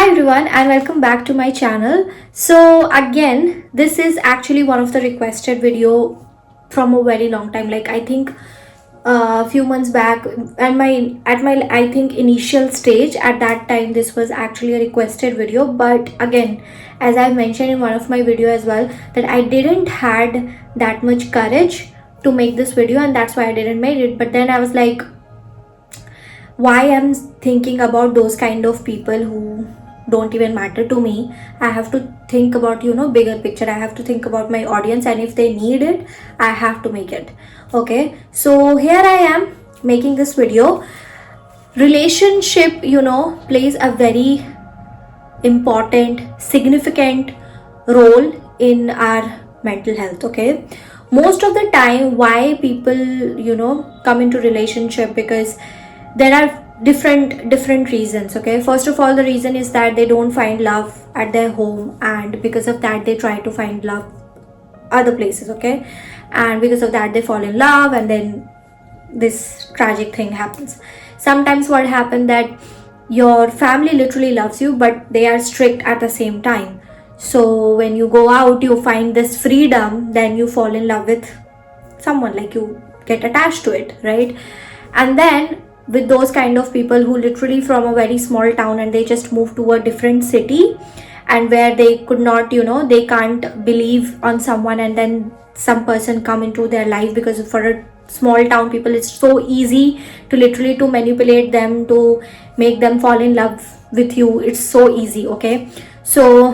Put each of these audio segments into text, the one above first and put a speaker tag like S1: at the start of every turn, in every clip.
S1: Hi everyone and welcome back to my channel. So again, this is actually one of the requested video from a very long time. Like I think a few months back, and my I think initial stage at that time, this was actually a requested video. But again, as I mentioned in one of my video as well, that I didn't had that much courage to make this video, and that's why I didn't make it. But then I was like, why I'm thinking about those kind of people who don't even matter to me. I have to think about bigger picture. I have to think about my audience, and if they need it, I have to make it. Okay, so here I am making this video. Relationship plays a very important, significant role in our mental health. Okay, most of the time why people come into relationship, because there are different reasons. Okay, first of all, the reason is that they don't find love at their home, and because of that they try to find love other places. Okay, and because of that they fall in love, and then this tragic thing happens. Sometimes what happens that your family literally loves you, but they are strict at the same time. So when you go out, you find this freedom, then you fall in love with someone, like you get attached to it, right? And then with those kind of people who literally from a very small town, and they just move to a different city, and where they could not they can't believe on someone, and then some person come into their life, because for a small town people, it's so easy to literally to manipulate them, to make them fall in love with you. It's so easy. Okay, so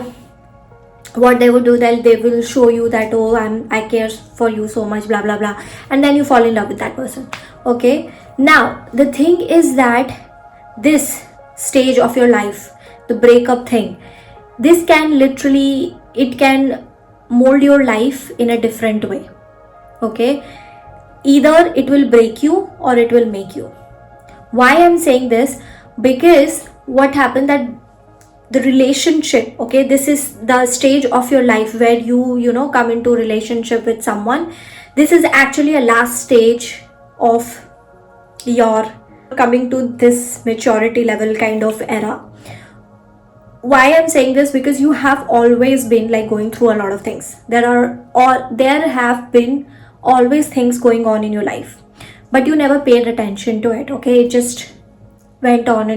S1: what they would do, that they will show you that, oh, I care for you so much, blah blah blah, and then you fall in love with that person. Okay, now the thing is that this stage of your life, the breakup thing, this can literally, it can mold your life in a different way. Okay, either it will break you or it will make you. Why I'm saying this? Because what happened that the relationship, okay, this is the stage of your life where you come into relationship with someone. This is actually a last stage of your coming to this maturity level kind of era. Why I'm saying this? Because you have always been like going through a lot of things. There have been always things going on in your life, but you never paid attention to it. Okay, it just went on,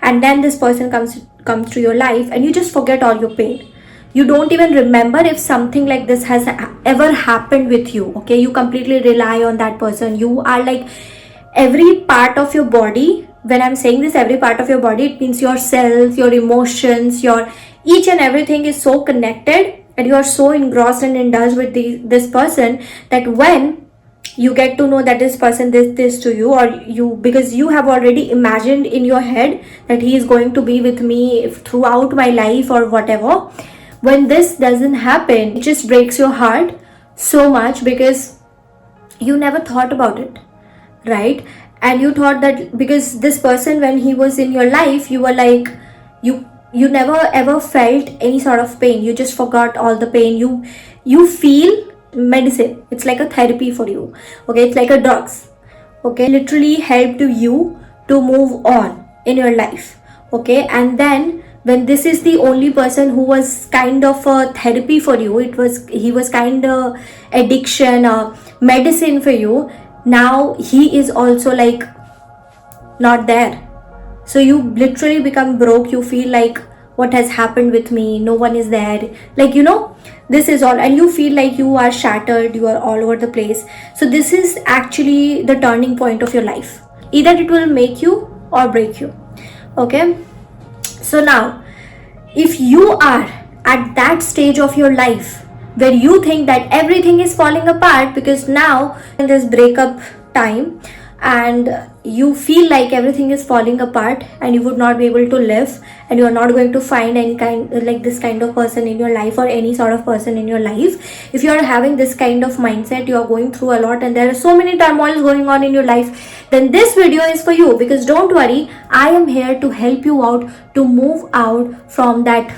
S1: and then this person comes to your life, and you just forget all your pain. You don't even remember if something like this has ever happened with you. Okay, you completely rely on that person. You are like, every part of your body, when I'm saying this, every part of your body, it means yourself, your emotions, your each and everything is so connected, and you are so engrossed and indulged with this person, that when you get to know that this person did this to you, or you, because you have already imagined in your head that he is going to be with me throughout my life or whatever, when this doesn't happen, it just breaks your heart so much, because you never thought about it, right? And you thought that because this person, when he was in your life, you were like, you never ever felt any sort of pain. You just forgot all the pain. You feel medicine. It's like a therapy for you. Okay, it's like a drugs. Okay, literally helped you to move on in your life. Okay, and then when this is the only person who was kind of a therapy for you, he was kind of addiction or medicine for you. Now he is also like not there, so you literally become broke. You feel like, what has happened with me? No one is there, like this is all, and you feel like you are shattered, you are all over the place. So this is actually the turning point of your life. Either it will make you or break you. Okay, so now if you are at that stage of your life where you think that everything is falling apart, because now in this breakup time, and you feel like everything is falling apart, and you would not be able to live, and you are not going to find any kind like this kind of person in your life, or any sort of person in your life. If you are having this kind of mindset, you are going through a lot, and there are so many turmoils going on in your life, then this video is for you. Because don't worry, I am here to help you out to move out from that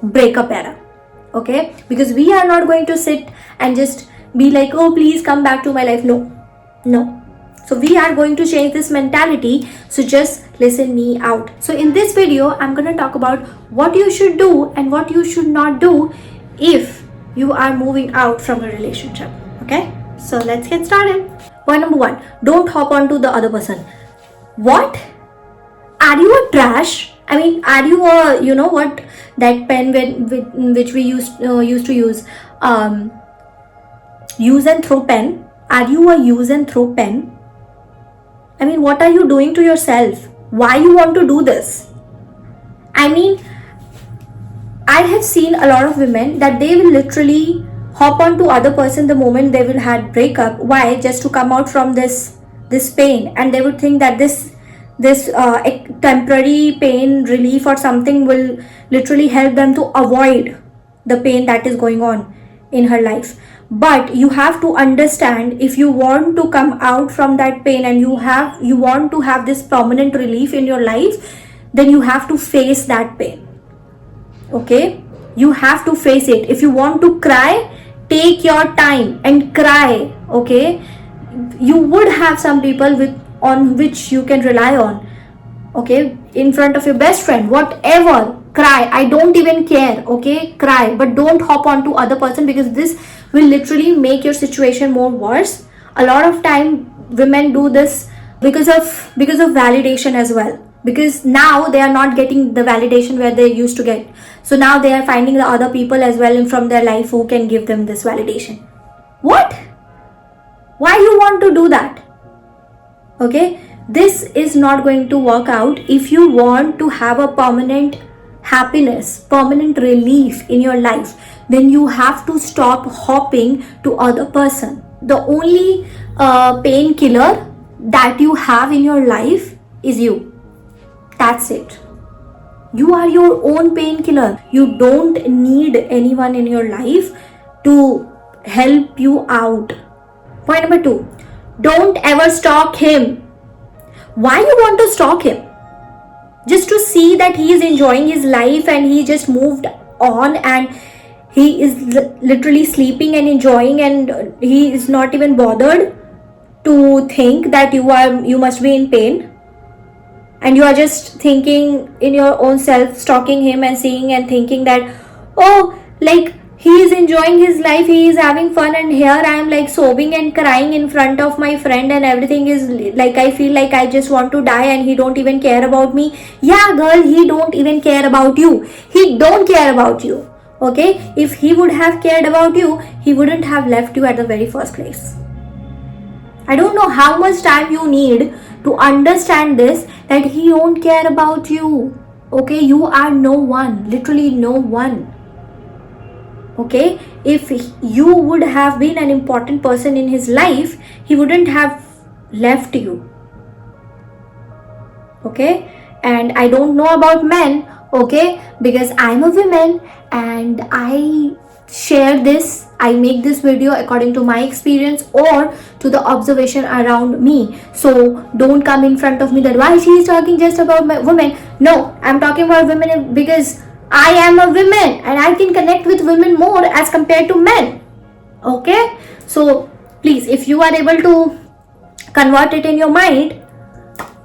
S1: breakup era. Okay, because we are not going to sit and just be like, oh, please come back to my life. No, So we are going to change this mentality. So just listen me out. So in this video, I'm going to talk about what you should do and what you should not do if you are moving out from a relationship. Okay, so let's get started. Point number one, don't hop onto the other person. What? Are you a trash? I mean, are you a, you know what, that pen which we used to use, use and throw pen? Are you a use and throw pen? I mean, what are you doing to yourself? Why you want to do this? I mean, I have seen a lot of women that they will literally hop on to other person the moment they will had breakup. Why? Just to come out from this pain, and they would think that this temporary pain relief or something will literally help them to avoid the pain that is going on in her life. But you have to understand, if you want to come out from that pain and you want to have this permanent relief in your life, then you have to face that pain. Okay, you have to face it. If you want to cry, take your time and cry. Okay, you would have some people on which you can rely on. Okay, in front of your best friend, whatever, cry. I don't even care. Okay, cry, but don't hop on to other person, because this will literally make your situation more worse. A lot of time women do this because of validation as well, because now they are not getting the validation where they used to get. So now they are finding the other people as well from their life who can give them this validation. What? Why you want to do that? Okay, this is not going to work out. If you want to have a permanent happiness, permanent relief in your life, then you have to stop hopping to other person. The only painkiller that you have in your life is you. That's it. You are your own painkiller. You don't need anyone in your life to help you out. Point number two, don't ever stalk him. Why you want to stalk him? Just to see that he is enjoying his life and he just moved on and he is literally sleeping and enjoying, and he is not even bothered to think that you must be in pain, and you are just thinking in your own self, stalking him and seeing and thinking that, oh, like, he is enjoying his life, he is having fun, and here I am like sobbing and crying in front of my friend, and everything is like, I feel like I just want to die, and he don't even care about me. Yeah, girl, he don't even care about you. He don't care about you. Okay, if he would have cared about you, he wouldn't have left you at the very first place. I don't know how much time you need to understand this, that he won't care about you. Okay, you are no one, literally no one. Okay, if you would have been an important person in his life, he wouldn't have left you. Okay, and I don't know about men, okay, because I'm a woman and I share this, I make this video according to my experience or to the observation around me. So don't come in front of me that why she is talking just about my women. No, I'm talking about women because I am a woman and I can connect with women more as compared to men. Okay, so please, if you are able to convert it in your mind,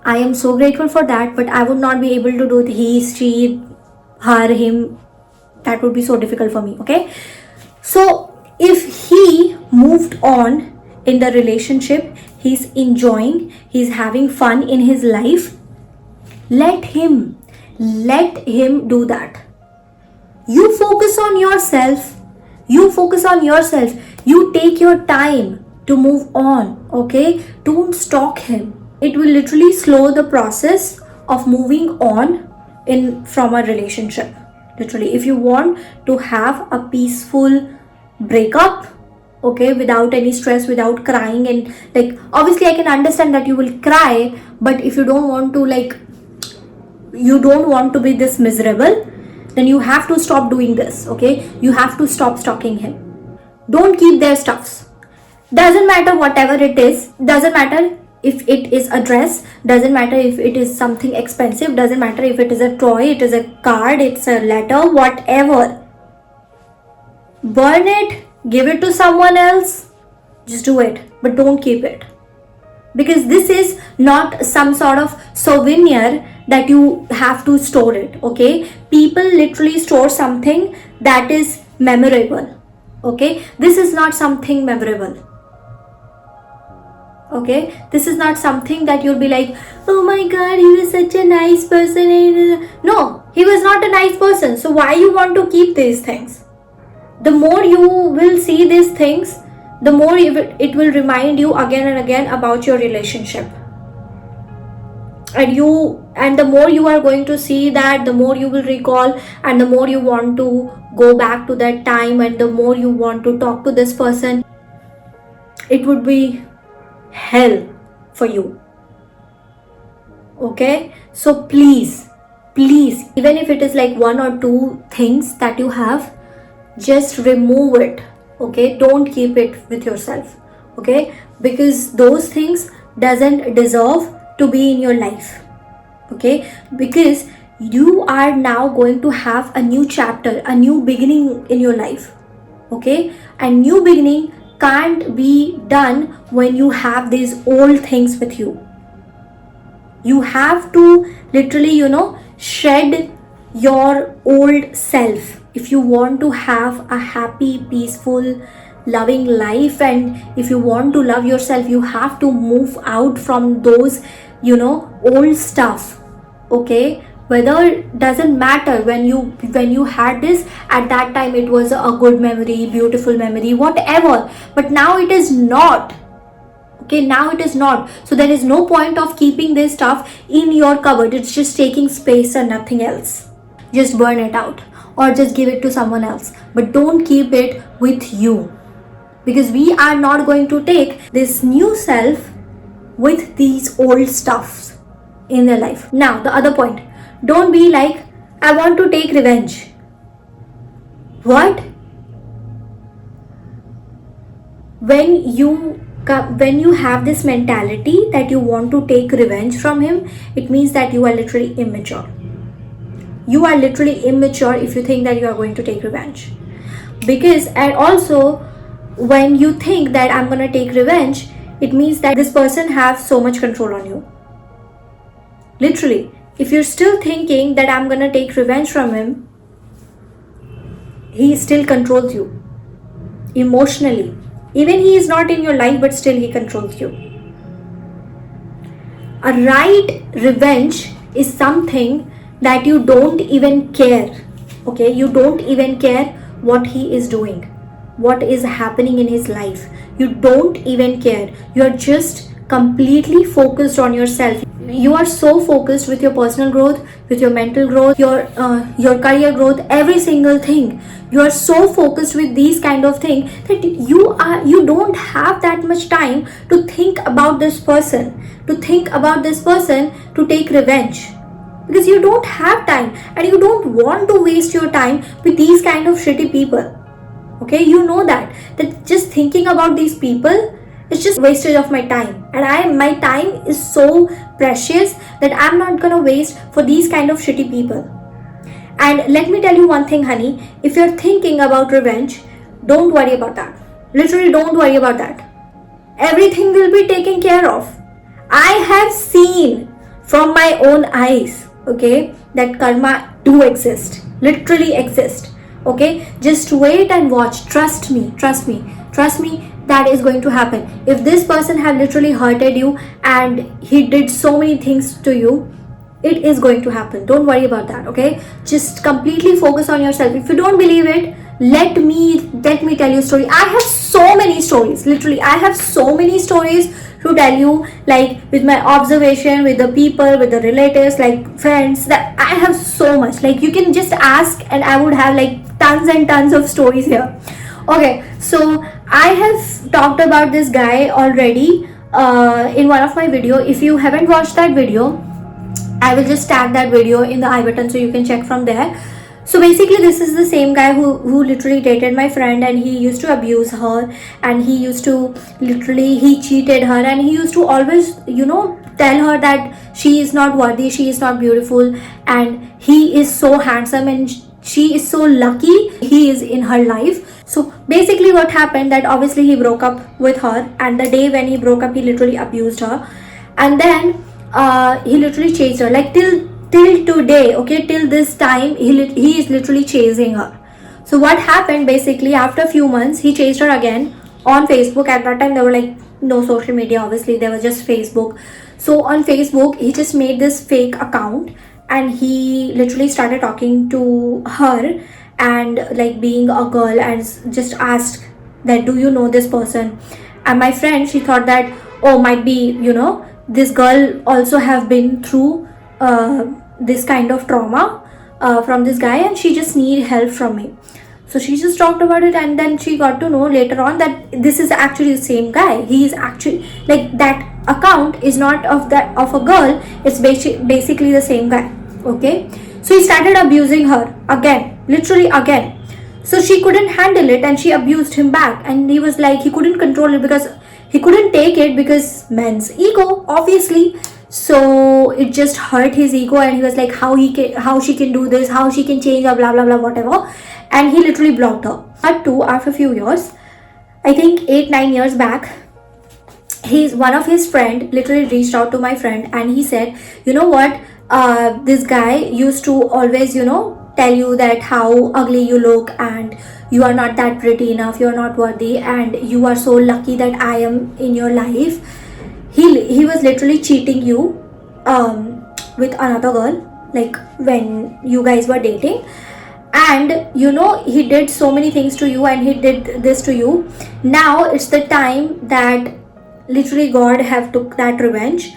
S1: I am so grateful for that, but I would not be able to do he, she, her, him. That would be so difficult for me. Okay, so if he moved on in the relationship, he's enjoying, he's having fun in his life, let him do that. You focus on yourself, you take your time to move on. Okay, don't stalk him. It will literally slow the process of moving on from a relationship. Literally, if you want to have a peaceful breakup, okay, without any stress, without crying, and like, obviously I can understand that you will cry, but if you don't want to be this miserable, then you have to stop doing this. Okay, you have to stop stalking him. Don't keep their stuffs. Doesn't matter whatever it is, doesn't matter if it is a dress, doesn't matter if it is something expensive, doesn't matter if it is a toy, it is a card, it's a letter, whatever. Burn it, give it to someone else, just do it, but don't keep it. because this is not some sort of souvenir that you have to store it. Okay, people literally store something that is memorable. Okay, this is not something memorable. Okay, this is not something that you'll be like, oh my god, he was such a nice person. No, he was not a nice person, so why you want to keep these things? The more you will see these things, the more it will remind you again and again about your relationship. And the more you are going to see that, the more you will recall, and the more you want to go back to that time, and the more you want to talk to this person. It would be hell for you. Okay, so please, even if it is like one or two things that you have, just remove it. Okay, don't keep it with yourself. Okay, because those things doesn't deserve to be in your life. Okay, because you are now going to have a new chapter, a new beginning in your life. Okay, and new beginning can't be done when you have these old things with you. You have to literally, shed your old self if you want to have a happy, peaceful, loving life. And if you want to love yourself, you have to move out from those, old stuff. Okay, whether doesn't matter, when you had this at that time, it was a good memory, beautiful memory, whatever, but now it is not. Okay, now it is not. So there is no point of keeping this stuff in your cupboard. It's just taking space and nothing else. Just burn it out or just give it to someone else, but don't keep it with you, because we are not going to take this new self with these old stuffs in their life. Now the other point, don't be like, I want to take revenge. What? When you have this mentality that you want to take revenge from him, it means that you are literally immature. You are literally immature if you think that you are going to take revenge. Because, and also, when you think that I'm going to take revenge, it means that this person has so much control on you. Literally, if you're still thinking that I'm going to take revenge from him, he still controls you emotionally. Even he is not in your life, but still he controls you. A right revenge is something that you don't even care. Okay, you don't even care what he is doing, what is happening in his life. You don't even care. You're just completely focused on yourself. You are so focused with your personal growth, with your mental growth, your career growth, every single thing. You are so focused with these kind of things that you don't have that much time to think about this person, to take revenge, because you don't have time and you don't want to waste your time with these kind of shitty people. Okay, you know that just thinking about these people, it's just wastage of my time, and my time is so precious that I'm not gonna waste for these kind of shitty people. And let me tell you one thing, honey, if you're thinking about revenge, don't worry about that. Literally, don't worry about that. Everything will be taken care of. I have seen from my own eyes, okay, that karma do exist, literally exist. Okay, just wait and watch. Trust me, that is going to happen. If this person have literally hurted you and he did so many things to you, it is going to happen. Don't worry about that. Okay, just completely focus on yourself. If you don't believe it, let me tell you a story. I have so many stories. Literally, I have so many stories to tell you, like with my observation, with the people, with the relatives, like friends, that I have so much. Like you can just ask and I would have like tons and tons of stories here. Okay, so I have talked about this guy already in one of my video. If you haven't watched that video, I will just tag that video in the I button so you can check from there. So basically, this is the same guy who literally dated my friend, and he used to abuse her, and he cheated her, and he used to always, tell her that she is not worthy, she is not beautiful, and he is so handsome and she is so lucky he is in her life. So basically what happened, that obviously he broke up with her, and the day when he broke up, he literally abused her. And then he literally chased her, like till today, okay, till this time, he is literally chasing her. So what happened, basically after a few months, he chased her again on Facebook. At that time there were like no social media, obviously there was just Facebook. So on Facebook he just made this fake account, and he literally started talking to her, and like being a girl, and just asked that, do you know this person? And my friend, she thought that, oh, might be, this girl also have been through this kind of trauma from this guy, and she just need help from me. So she just talked about it, and then she got to know later on that this is actually the same guy. He is actually, like, that account is not of a girl, it's basically the same guy. Okay, so he started abusing her again, literally again. So she couldn't handle it, and she abused him back, and he was like, he couldn't control it because he couldn't take it, because men's ego, obviously. So it just hurt his ego, and he was like, how she can do this, how she can change, blah blah blah, whatever. And he literally blocked her. But two, after a few years, I think 8-9 years back, one of his friend literally reached out to my friend, and he said, you know what, this guy used to always, tell you that how ugly you look, and you are not that pretty enough, you are not worthy, and you are so lucky that I am in your life. He was literally cheating you with another girl, like when you guys were dating. And he did so many things to you, and he did this to you. Now it's the time that literally God have took that revenge,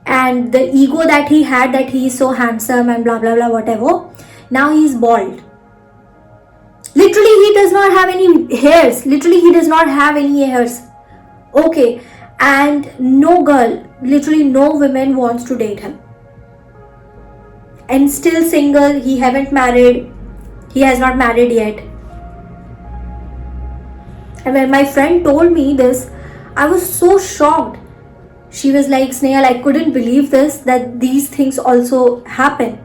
S1: and the ego that he had, that he is so handsome and blah blah blah, whatever, now he's bald. Literally he does not have any hairs. Okay, and no girl, literally no woman wants to date him, and still single. He haven't married, he has not married yet. And when my friend told me this, I was so shocked. She was like, Snail, I couldn't believe this, that these things also happen.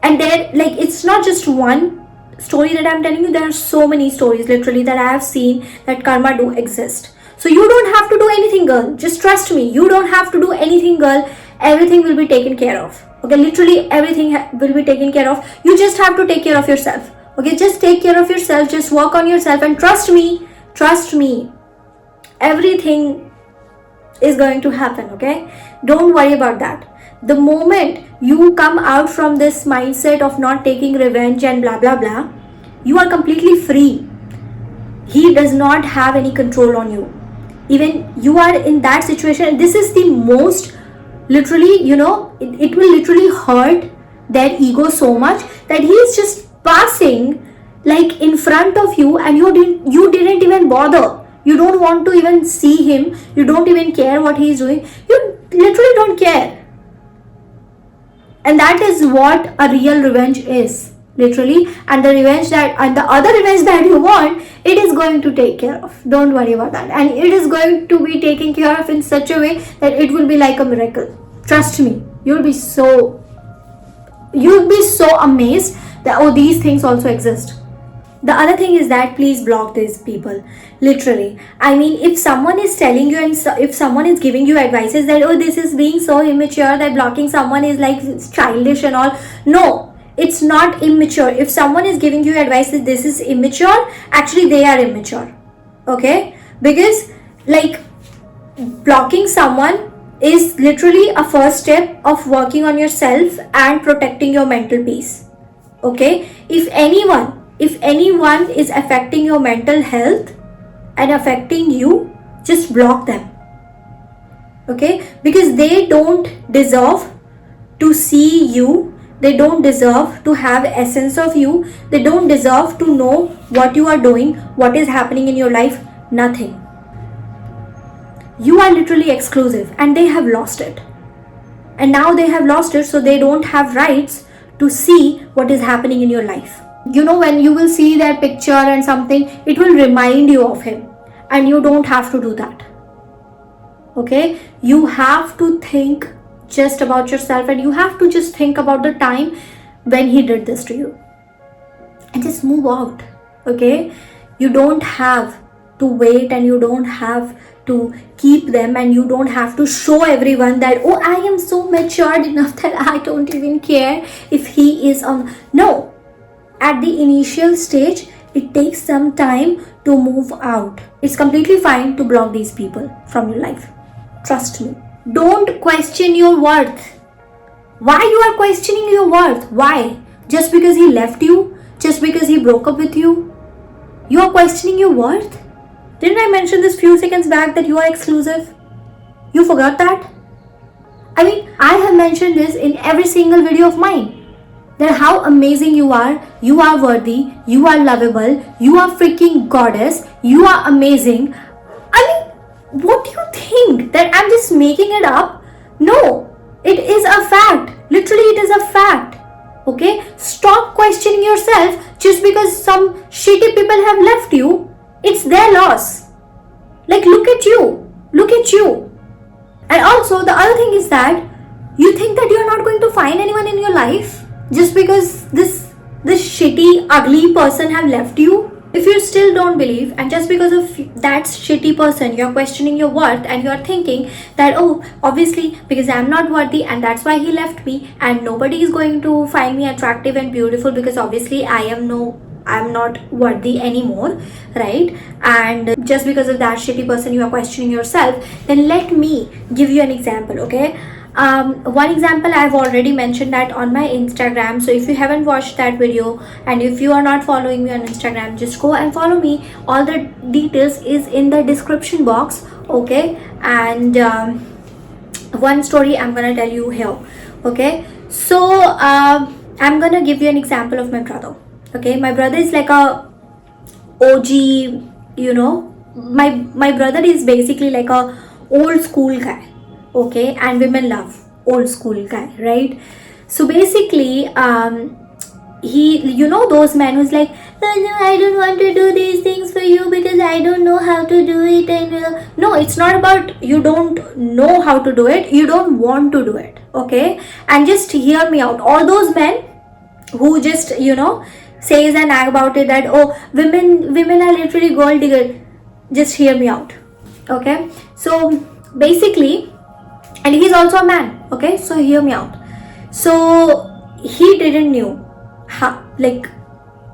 S1: And there, like, it's not just one story that I'm telling you, there are so many stories literally that I have seen that karma do exist. So you don't have to do anything, girl. Just trust me. You don't have to do anything, girl. Everything will be taken care of. Okay, literally everything will be taken care of. You just have to take care of yourself. Okay, just take care of yourself. Just work on yourself, and trust me. Everything is going to happen. Okay, don't worry about that. The moment you come out from this mindset of not taking revenge and blah blah blah, you are completely free. He does not have any control on you. Even you are in that situation, this is the most, literally, it will literally hurt their ego so much that he is just passing like in front of you, and you didn't even bother. You don't want to even see him. You don't even care what he is doing. You literally don't care. And that is what a real revenge is, literally. And the other revenge that you want, it is going to take care of. Don't worry about that. And it is going to be taken care of in such a way that it will be like a miracle. Trust me, you'll be so amazed that, oh, these things also exist. The other thing is that please block these people. Literally, I mean, if someone is telling you, and if someone is giving you advices that, oh, this is being so immature, that blocking someone is like childish and all, no, it's not immature. If someone is giving you advice that this is immature, actually they are immature. Okay, because like blocking someone is literally a first step of working on yourself and protecting your mental peace. Okay, if anyone is affecting your mental health and affecting you, just block them. Okay, because they don't deserve to see you. They don't deserve to have essence of you. They don't deserve to know what you are doing, what is happening in your life. Nothing. You are literally exclusive, and they have lost it. And now they have lost it, so they don't have rights to see what is happening in your life. When you will see their picture and something, it will remind you of him, and you don't have to do that. Okay, you have to think just about yourself, and you have to just think about the time when he did this to you, and just move out. Okay, You don't have to wait, and you don't have to keep them, and you don't have to show everyone that, oh, I am so matured enough that I don't even care if he is on. No, at the initial stage, it takes some time to move out. It's completely fine to block these people from your life. Trust me. Don't question your worth. Why you are questioning your worth? Why? Just because he left you? Just because he broke up with you? You are questioning your worth? Didn't I mention this few seconds back that you are exclusive? You forgot that? I mean, I have mentioned this in every single video of mine. That how amazing you are worthy, you are lovable, you are freaking goddess, you are amazing. I mean, what do you think? That I'm just making it up? No, it is a fact. Literally, it is a fact. Okay? Stop questioning yourself just because some shitty people have left you. It's their loss. Like, look at you. Look at you. And also, the other thing is that you think that you're not going to find anyone in your life just because this shitty, ugly person have left you. If you still don't believe, and just because of that shitty person, you're questioning your worth, and you're thinking that, oh, obviously because I'm not worthy and that's why he left me, and nobody is going to find me attractive and beautiful because obviously I'm not worthy anymore, right? And just because of that shitty person you are questioning yourself, then let me give you an example, okay? One example I've already mentioned that on my Instagram. So if you haven't watched that video, and if you are not following me on Instagram, just go and follow me. All the details is in the description box, okay? And one story I'm gonna tell you here, okay? So I'm gonna give you an example of my brother. Okay, my brother is like a OG, you know, my brother is basically like a old school guy, okay? And women love old school guy, right? So basically, he, you know, those men who's like, oh, no, I don't want to do these things for you because I don't know how to do it. And no, it's not about you don't know how to do it, you don't want to do it, okay? And just hear me out. All those men who just, you know, says and nag about it that, oh, women are literally gold digger, just hear me out, okay? So basically, and he's also a man, okay? So hear me out. So he didn't knew how, like,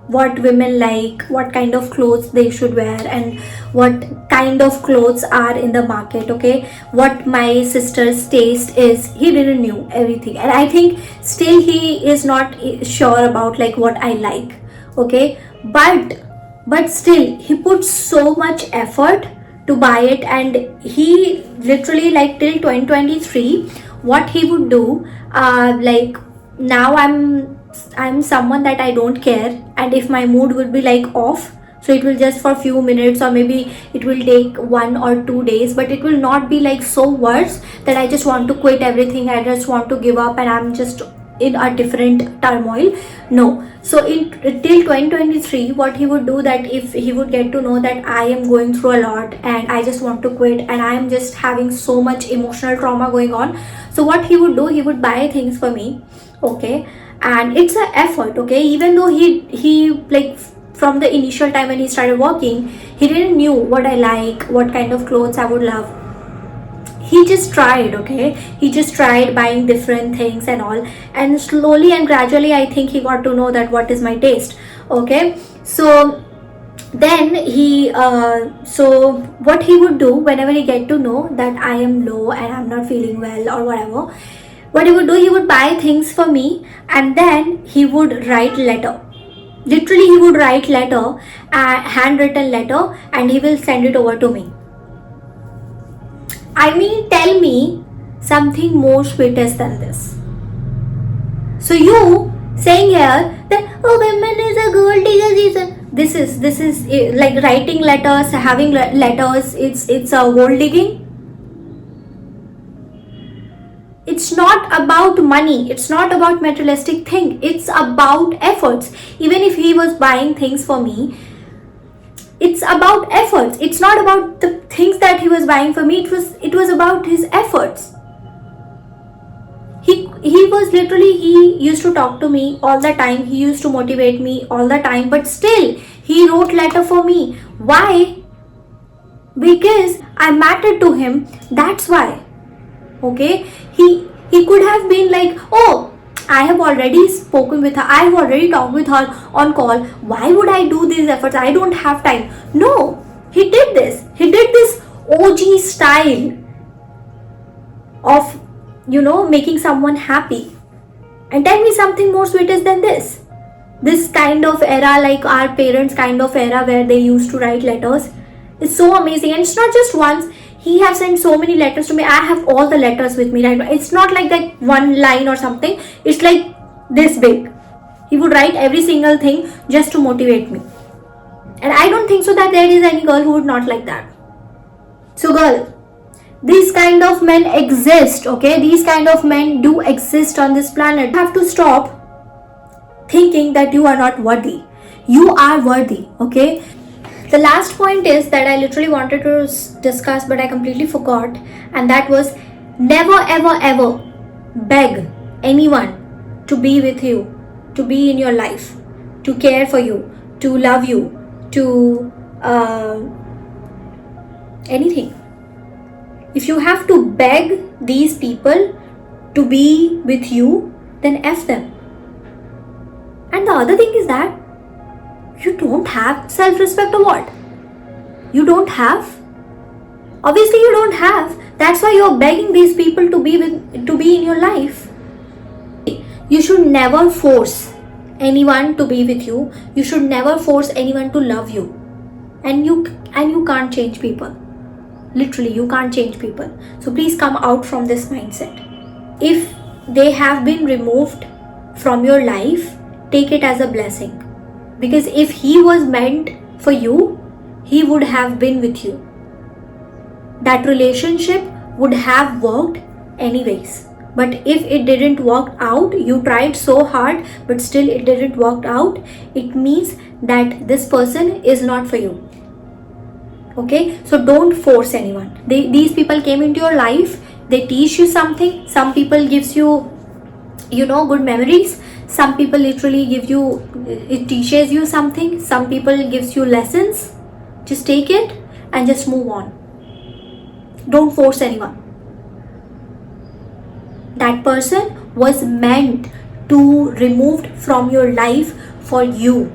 S1: what women like, what kind of clothes they should wear, and what kind of clothes are in the market, okay? What my sister's taste is. He didn't knew everything, and I think still he is not sure about like what I like, okay? But still he put so much effort to buy it, and he literally, like, till 2023, what he would do, like, now I'm someone that I don't care, and if my mood would be like off, so it will just for few minutes, or maybe it will take 1 or 2 days, but it will not be like so worse that I just want to quit everything, I just want to give up, and I'm just in a different turmoil. No. So in till 2023, what he would do, that if he would get to know that I am going through a lot and I just want to quit, and I am just having so much emotional trauma going on, so what he would do, he would buy things for me, okay? And it's an effort, okay? Even though he like, from the initial time when he started working, he didn't knew what I like, what kind of clothes I would love. He just tried, okay? He just tried buying different things and all, and slowly and gradually I think he got to know that what is my taste, okay? So then he so what he would do, whenever he get to know that I am low and I'm not feeling well or whatever, what he would do, he would buy things for me, and then he would write letter. Literally, he would write letter, handwritten letter, and he will send it over to me. I mean, tell me something more sweetest than this. So you saying here that, oh, women is a gold digger season. This is like writing letters, having letters. It's a gold digging. It's not about money, it's not about materialistic thing, it's about efforts. Even if he was buying things for me, it's about efforts. It's not about the things that he was buying for me, it was about his efforts. he was literally, he used to talk to me all the time, he used to motivate me all the time, but still he wrote letter for me. Why? Because I mattered to him, that's why. Okay, he could have been like, oh, I have already spoken with her, I have already talked with her on call, why would I do these efforts, I don't have time. No, he did this OG style of, making someone happy. And tell me something more sweetest than this kind of era, like our parents kind of era where they used to write letters. It's so amazing. And it's not just once, he has sent so many letters to me. I have all the letters with me right now. It's not like that one line or something, it's like this big. He would write every single thing just to motivate me. And I don't think so that there is any girl who would not like that. So girl, these kind of men exist, okay? These kind of men do exist on this planet. You have to stop thinking that you are not worthy. You are worthy, okay? The last point is that I literally wanted to discuss, but I completely forgot, and that was never ever ever beg anyone to be with you, to be in your life, to care for you, to love you, to anything. If you have to beg these people to be with you, then F them. And the other thing is that you don't have self-respect or what? You don't have? Obviously you don't have. That's why you're begging these people to be in your life. You should never force anyone to be with you. You should never force anyone to love you. And you can't change people. Literally, you can't change people. So please come out from this mindset. If they have been removed from your life, take it as a blessing. Because if he was meant for you, he would have been with you. That relationship would have worked anyways. But if it didn't work out, you tried so hard, but still it didn't work out, it means that this person is not for you. Okay, so don't force anyone. These people came into your life, they teach you something. Some people gives you, good memories. Some people literally it teaches you something. Some people gives you lessons. Just take it and just move on. Don't force anyone. That person was meant to removed from your life for you.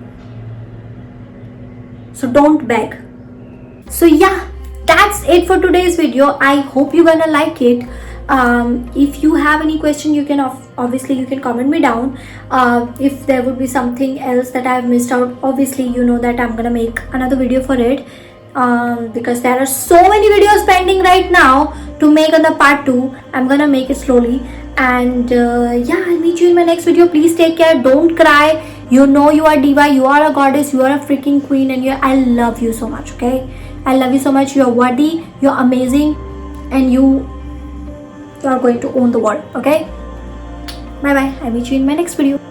S1: So don't beg. So yeah, that's it for today's video. I hope you're gonna like it. If you have any question, you can obviously you can comment me down. If there would be something else that I've missed out, obviously you know that I'm gonna make another video for it, because there are so many videos pending right now to make on the part 2. I'm gonna make it slowly. And yeah, I'll meet you in my next video. Please take care, don't cry. You know you are diva, you are a goddess, you are a freaking queen, and I love you so much. Okay, I love you so much. You're worthy, you're amazing, and you are going to own the world. Okay, bye bye. I'll meet you in my next video.